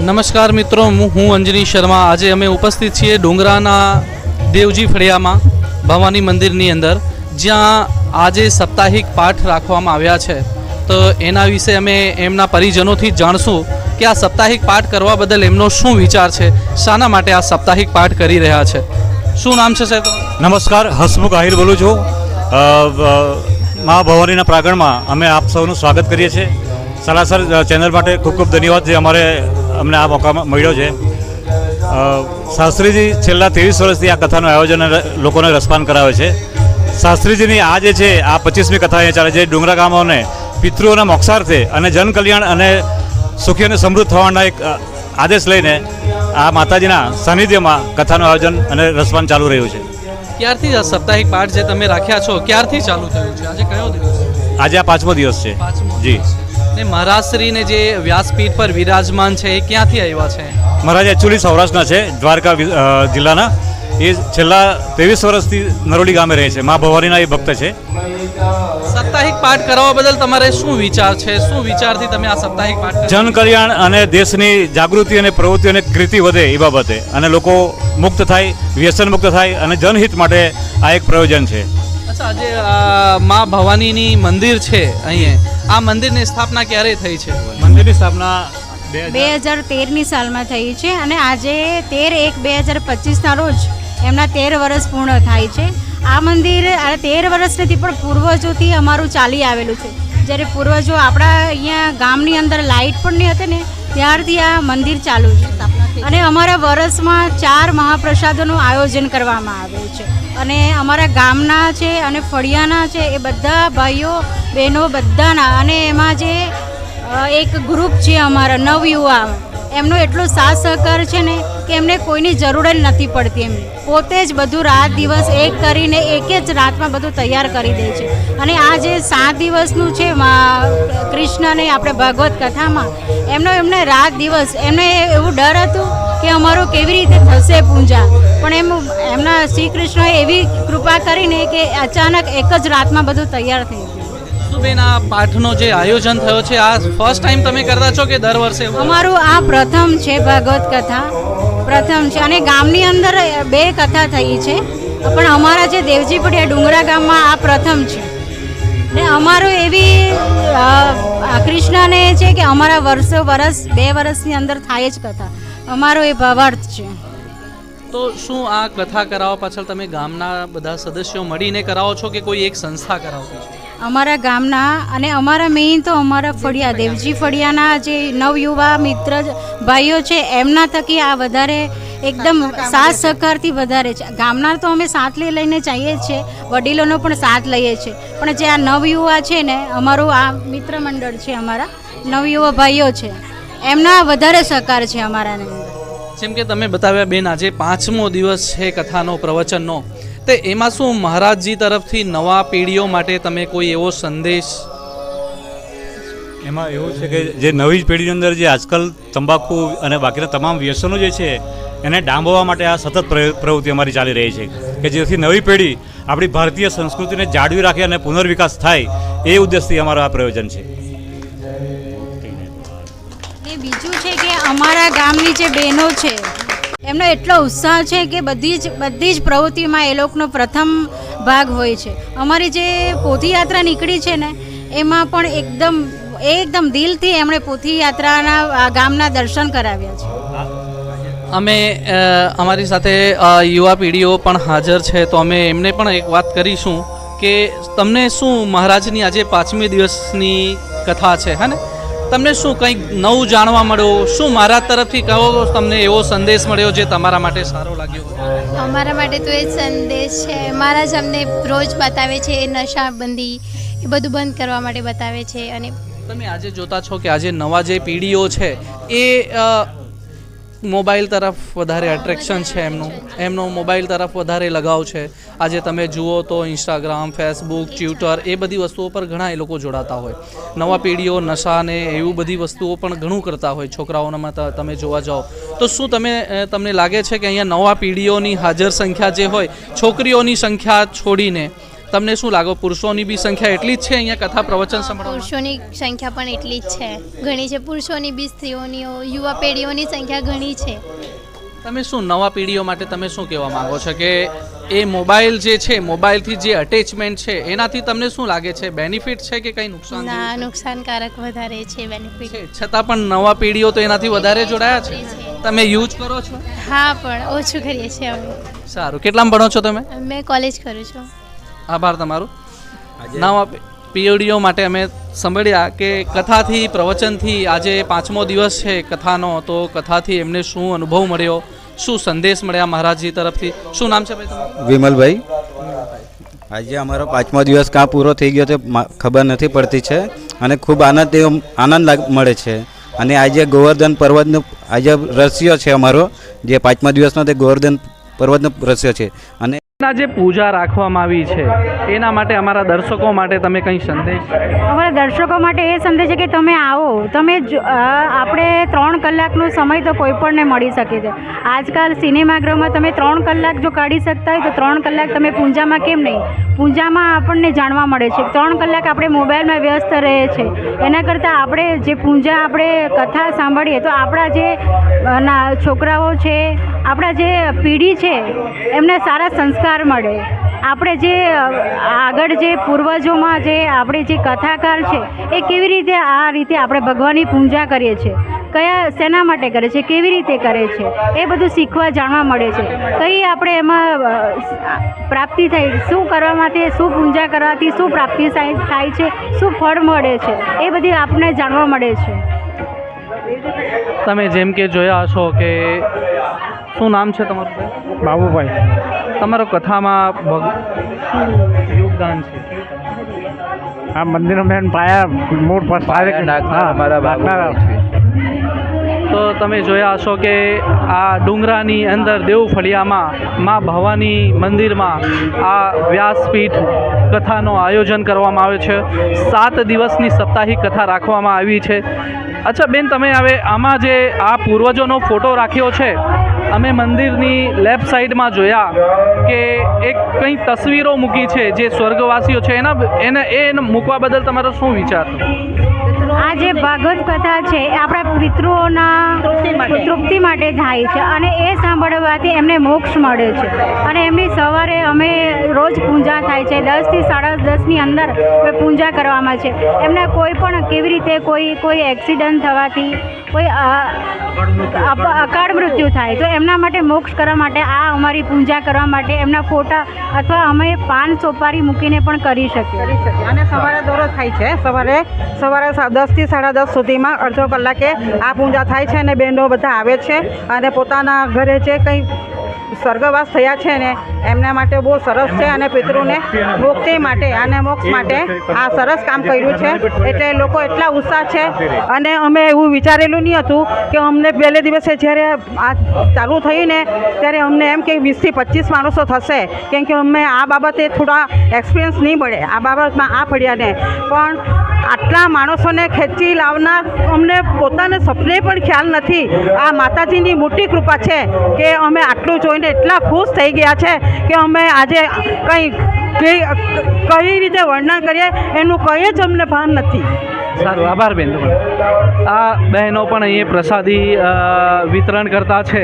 નમસ્કાર મિત્રો, હું અંજની શર્મા। આજે અમે ઉપસ્થિત છીએ ડુંગરાના દેવજી ફળિયામાં ભવાની મંદિરની અંદર, જ્યાં આજે સાપ્તાહિક પાઠ રાખવામાં આવ્યા છે। તો એના વિશે અમે એમના પરિજનોથી જાણશું કે આ સાપ્તાહિક પાઠ કરવા બદલ એમનો શું વિચાર છે, શાના માટે આ સાપ્તાહિક પાઠ કરી રહ્યા છે। શું નામ છે સાહેબ? નમસ્કાર, હસમુખ આહિર બોલું છું। મા ભવાનીના પ્રાંગણમાં અમે આપ સૌનું સ્વાગત કરીએ છીએ। સલાસર ચેનલ માટે ખૂબ ખૂબ ધન્યવાદ જે અમને આ મોકા મળ્યો છે। શાસ્ત્રીજી છેલ્લા 23 વર્ષથી આ કથાનું આયોજન લોકોને રસપાન કરાવે છે। શાસ્ત્રીજીની આ જે છે આ 25મી કથા અહીંયા ચાલે છે। ડુંગરા ગામોને પિતૃઓના મોક્ષાર્થે અને જનકલ્યાણ અને સુખી અને સમૃદ્ધ થવાના એક આદેશ લઈને આ માતાજીના સાનિધ્યમાં કથાનું આયોજન અને રસપાન ચાલુ રહ્યું છે। ક્યારથી આ સાપ્તાહિક પાઠ જે તમે રાખ્યા છો ક્યારથી ચાલુ થયું છે? આજે કયો દિવસ? આજે આ 5મો દિવસ છે જી। ને મહારાજશ્રીને જે વ્યાસપીઠ પર વિરાજમાન છે એ ક્યાંથી આવ્યા છે? મહારાજ એકચ્યુઅલી સૌરાષ્ટ્રના છે, દ્વારકા જિલ્લાના। એ છેલ્લા 23 વર્ષથી નરોલી ગામે રહે છે। મા ભવાનીના એ ભક્ત છે। સાપ્તાહિક પાઠ કરવા બદલ તમારે શું વિચાર છે? શું વિચારથી તમે આ સાપ્તાહિક પાઠ? જન કલ્યાણ અને દેશની જાગૃતિ અને પ્રવૃત્તિ અને કીર્તિ વધે એ બાબતે, અને લોકો મુક્ત થાય, વ્યસન મુક્ત થાય અને જનહિત માટે આ એક પ્રયોજન છે। અચ્છા, આજે મા ભવાનીની મંદિર છે અહીંયા, આ મંદિરની સ્થાપના ક્યારે થઈ છે? મંદિરની સ્થાપના 2013ની સાલમાં થઈ છે અને આજે 13/1/2025ના રોજ એમના 13 વર્ષ પૂર્ણ થાય છે। આ મંદિર 13 વર્ષ નથી પણ પૂર્વજોથી અમારું ચાલી આવેલું છે। જ્યારે પૂર્વજો આપણા અહીંયા ગામની અંદર લાઇટ પણ નહીં હતી ને ત્યારથી આ મંદિર ચાલુ છે અને અમારા વર્ષમાં 4 મહાપ્રસાદોનું આયોજન કરવામાં આવે છે અને અમારા ગામના છે અને ફળિયાના છે એ બધા ભાઈઓ બહેનો બધાના, અને એમાં જે એક ગ્રુપ છે અમારા નવયુવા, એમનો એટલો સાથ સહકાર છે ને કે એમને કોઈની જરૂર જ નથી પડતી। એમ પોતે જ બધું રાત દિવસ એક કરીને એક જ રાતમાં બધું તૈયાર કરી દે છે। અને આ જે 7 દિવસનું છે કૃષ્ણને આપણે ભાગવત કથામાં એમને રાત દિવસ એમને એવું ડર હતું કે અમારું કેવી રીતે થશે પૂજા, પણ એમના શ્રી કૃષ્ણએ એવી કૃપા કરીને કે અચાનક એક જ રાતમાં બધું તૈયાર થઈ ગયું। બેન, આ પાઠનો જે આયોજન થયો છે આ ફર્સ્ટ ટાઈમ તમે કરતા છો કે દર વર્ષે? અમારું આ પ્રથમ છે, ભાગવત કથા પ્રથમ છે અને ગામની અંદર 2 કથા થઈ છે, પણ અમારા જે દેવજી ફળિયા ડુંગરા ગામમાં આ પ્રથમ છે। ને અમારું એવી કૃષ્ણને છે કે અમારા 2 વર્ષની અંદર થાય જ કથા, અમારો એ ભાવાર્થ છે। તો શું આ કથા કરાવવા પાછળ તમે ગામના બધા સદસ્યો મળીને કરાવો છો કે કોઈ એક સંસ્થા કરાવતી છે? અમારા ગામના અને અમારા મેઇન તો અમારા ફળિયા દેવજી ફળિયાના જે નવયુવા મિત્ર ભાઈઓ છે એમના થકી આ વધારે એકદમ સાથ સહકારથી વધારે છે। ગામના તો અમે સાથ લઈને જઈએ છીએ, વડીલોનો પણ સાથ લઈએ છીએ, પણ જે આ નવયુવા છે ને અમારું આ મિત્ર મંડળ છે, અમારા નવયુવા ભાઈઓ છે, એમના વધારે સહકાર છે અમારાને। જેમ કે તમે બતાવ્યા બેન, આજે 5મો દિવસ છે કથાનો, પ્રવચનનો, તો એમાં શું મહારાજજી તરફથી નવા પેઢીઓ માટે તમે કોઈ એવો સંદેશ? એમાં એવું છે કે જે નવી પેઢીની અંદર જે આજકાલ તંબાકુ અને બાકીના તમામ વ્યસનો જે છે એને ડાંબવા માટે આ સતત પ્રવૃત્તિ અમારી ચાલી રહી છે કે જેથી નવી પેઢી આપણી ભારતીય સંસ્કૃતિને જાળવી રાખે અને પુનર્વિકાસ થાય, એ ઉદ્દેશથી અમારું આ પ્રયોજન છે। બીજું છે કે અમારા ગામની જે બહેનો છે એમનો એટલો ઉત્સાહ છે કે બધી જ પ્રવૃત્તિમાં એ લોકોનો પ્રથમ ભાગ હોય છે। અમારી જે પોથીયાત્રા નીકળી છે ને એમાં પણ એકદમ દિલથી એમણે પોથીયાત્રાના ગામના દર્શન કરાવ્યા છે। અમે અમારી સાથે યુવા પેઢીઓ પણ હાજર છે, તો અમે એમને પણ એક વાત કરીશું કે તમને શું મહારાજની આજે 5મી દિવસની કથા છે, હે ને, તમને શું કંઈક નવું જાણવા મળ્યું? શું મારા તરફથી કયો તમને એવો સંદેશ મળ્યો જે તમારા માટે સારો લાગ્યો? અમારા માટે તો એ સંદેશ છે, મહારાજ અમને રોજ બતાવે છે એ નશાબંધી એ બધું બંધ કરવા માટે બતાવે છે. અને તમે આજે જોતા છો કે આજે નવા જે પેઢીઓ છે એ મોબાઈલ તરફ વધારે એટ્રેક્શન છે, એમનો મોબાઈલ તરફ વધારે લગાવ છે. આજે તમે જુઓ તો ઇન્સ્ટાગ્રામ, ફેસબુક, ટ્વિટર એ બધી વસ્તુઓ પર ઘણા એ લોકો જોડાતા હોય. નવા પેઢીઓ નશાને એવું બધી વસ્તુઓ પણ ઘણું કરતા હોય છોકરાઓનામાં. તમે જોવા જાઓ તો શું તમને લાગે છે કે અહીંયા નવા પેઢીઓની હાજર સંખ્યા જે હોય, છોકરીઓની સંખ્યા છોડીને તમને શું લાગે પુરુષોની બી સંખ્યા એટલી જ છે અહીંયા કથા પ્રવચન સાંભળવા? પુરુષોની સંખ્યા પણ એટલી જ છે, ઘણી છે. પુરુષોની બી, સ્ત્રીઓની, યુવા પેઢીઓની સંખ્યા ઘણી છે. તમે શું નવા પેઢીઓ માટે તમે શું કહેવા માંગો છો કે એ મોબાઈલ જે છે, મોબાઈલથી જે અટેચમેન્ટ છે એનાથી તમને શું લાગે છે? બેનિફિટ છે કે કંઈ નુકસાન? ના, નુકસાનકારક વધારે છે બેનિફિટ છે, છતાં પણ નવા પેઢીઓ તો એનાથી વધારે જોડાયા છે. તમે યુઝ કરો છો? હા, પણ ઓછું કરીએ છીએ અમે. સારું. કેટલામાં ભણો છો તમે? મેં કોલેજ કરું છું. આભાર તમારો. નવા પેઢીઓ માટે અમે સાંભળ્યા કે કથાથી, પ્રવચનથી આજે 5મો દિવસ છે કથાનો, તો કથાથી એમને શું અનુભવ મળ્યો, શું સંદેશ મળ્યા મહારાજજી તરફથી? શું નામ છે ભાઈ તમારું? વિમલભાઈ. આજે અમારો 5મો દિવસ કાં પૂરો થઈ ગયો તે ખબર નથી પડતી છે અને ખૂબ આનંદ મળે છે. અને આજે ગોવર્ધન પર્વતનો આજે રહસ્ય છે અમારો, જે 5મા દિવસનો તે ગોવર્ધન પર્વતનો રહસ્ય છે. અને જે પૂજા રાખવામાં આવી છે એના માટે અમારા દર્શકો માટે તમે કંઈ સંદેશ? અમારા દર્શકો માટે એ સંદેશ છે કે તમે આવો. આપણે 3 કલાકનો સમય તો કોઈ પણને મળી શકે છે. આજકાલ સિનેમાગૃહમાં તમે 3 કલાક જો કાઢી શકતા હોય તો 3 કલાક તમે પૂજામાં કેમ નહીં? પૂજામાં આપણને જાણવા મળે છે. 3 કલાક આપણે મોબાઈલમાં વ્યસ્ત રહે છે, એના કરતાં આપણે જે પૂજા, આપણે કથા સાંભળીએ તો આપણા જે છોકરાઓ છે, આપણા જે પેઢી છે એમને સારા સંસ્કાર મળે. આપણે જે આગળ જે પૂર્વજોમાં જે આપણે જે કથાકાર છે એ કેવી રીતે આ રીતે આપણે ભગવાનની પૂજા કરીએ છીએ, શેના માટે કરે છે, કેવી રીતે કરે છે, એ બધું શીખવા જાણવા મળે છે. કઈ આપણે એમાં પ્રાપ્તિ થાય, શું કરવામાંથી, શું પૂજા કરવાથી શું પ્રાપ્તિ થાય છે, શું ફળ મળે છે, એ બધી આપણને જાણવા મળે છે. તમે જેમ કે જોયા હશો કે શું નામ છે તમારું? બાબુભાઈ. તમારો કથામાં શું યોગદાન છે? આ મંદિરનો મેન પાયા મૂળ પર તો તમે જોયા હશો કે આ ડુંગરાની અંદર દેવફળિયામાં મા ભવાની મંદિરમાં આ વ્યાસપીઠ કથાનો આયોજન કરવામાં આવે છે. 7 દિવસની સાપ્તાહિક કથા રાખવામાં આવી છે. અચ્છા બેન, તમે હવે આમાં જે આ પૂર્વજોનો ફોટો રાખ્યો છે, અમે મંદિરની લેફ્ટ સાઈડમાં જોયા કે એક કંઈ તસવીરો મૂકી છે જે સ્વર્ગવાસીઓ છે, એ મૂકવા બદલ તમારો શું વિચાર? આ જે ભાગવત કથા છે એ આપણા પિતૃઓના તૃપ્તિ માટે થાય છે અને એ સાંભળવાથી એમને મોક્ષ મળે છે. અને એમની સવારે અમે રોજ પૂજા થાય છે, 10 થી 10:30ની અંદર પૂજા કરવામાં છે. એમને કોઈ પણ કેવી રીતે કોઈ એક્સિડન્ટ થવાથી, કોઈ અકાળ મૃત્યુ થાય તો એમના માટે મોક્ષ કરવા માટે આ અમારી પૂજા કરવા માટે એમના ફોટા અથવા અમે પાન સોપારી મૂકીને પણ કરી શકીએ. અને સવારે દરરોજ થાય છે. સવારે 10 થી 10:30 સુધીમાં અડધો કલાકે આ પૂજા થાય છે અને બહેનો બધા આવે છે અને પોતાના ઘરે જે કંઈ સ્વર્ગવાસ થયા છે ને એમના માટે બહુ સરસ છે. અને પિતૃને મુક્તિ માટે અને મોક્ષ માટે આ સરસ કામ કર્યું છે, એટલે લોકો એટલા ઉત્સાહ છે. અને અમે એવું વિચારેલું નહીં હતું કે અમને પહેલે દિવસે જ્યારે આ ચાલુ થયું ને ત્યારે અમને એમ કે 20 થી 25 માણસો થશે, કેમ કે અમે આ બાબતે થોડા એક્સપિરિયન્સ નહીં મળે આ બાબતમાં આ ફળિયાને. પણ આટલા માણસોને ખેંચી લાવનાર અમને પોતાને સપને પણ ખ્યાલ નથી. આ માતાજીની મોટી કૃપા છે કે અમે આટલું જોઈને એટલા ખુશ થઈ ગયા છે કે અમે આજે કઈ રીતે વર્ણન કરીએ એનું કંઈ જ અમને ભાન નથી. સારું, આભાર બેન. આ બહેનો પણ અહીંયા પ્રસાદી વિતરણ કરતા છે.